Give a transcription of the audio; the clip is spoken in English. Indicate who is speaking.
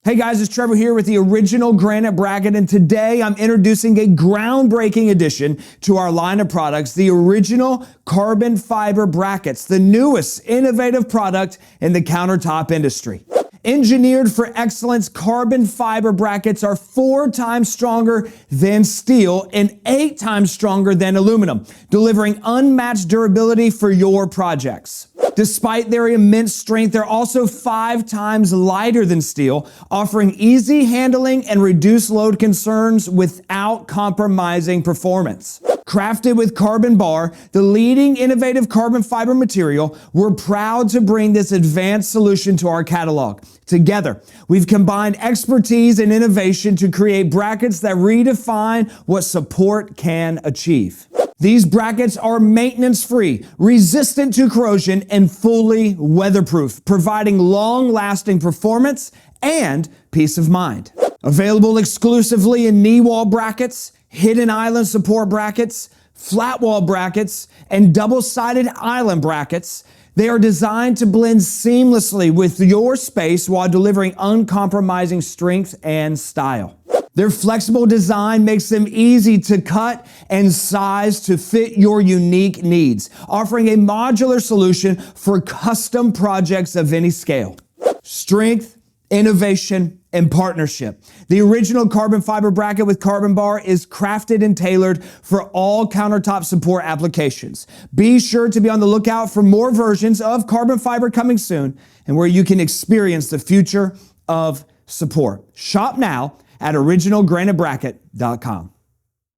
Speaker 1: Hey guys, it's Trevor here with the original granite bracket, and today I'm introducing a groundbreaking addition to our line of products, the original carbon fiber brackets, the newest innovative product in the countertop industry. Engineered for excellence, carbon fiber brackets are 4 times stronger than steel and 8 times stronger than aluminum, delivering unmatched durability for your projects. Despite their immense strength, they're also 5 times lighter than steel, offering easy handling and reduced load concerns without compromising performance. Crafted with CarbonBar, the leading innovative carbon fiber material, we're proud to bring this advanced solution to our catalog. Together, we've combined expertise and innovation to create brackets that redefine what support can achieve. These brackets are maintenance-free, resistant to corrosion, and fully weatherproof, providing long-lasting performance and peace of mind. Available exclusively in knee wall brackets, hidden island support brackets, flat wall brackets, and double-sided island brackets, they are designed to blend seamlessly with your space while delivering uncompromising strength and style. Their flexible design makes them easy to cut and size to fit your unique needs, offering a modular solution for custom projects of any scale. Strength, innovation, and partnership. The original carbon fiber bracket with CarbonBar is crafted and tailored for all countertop support applications. Be sure to be on the lookout for more versions of carbon fiber coming soon, and where you can experience the future of support. Shop now at originalgranitebracket.com.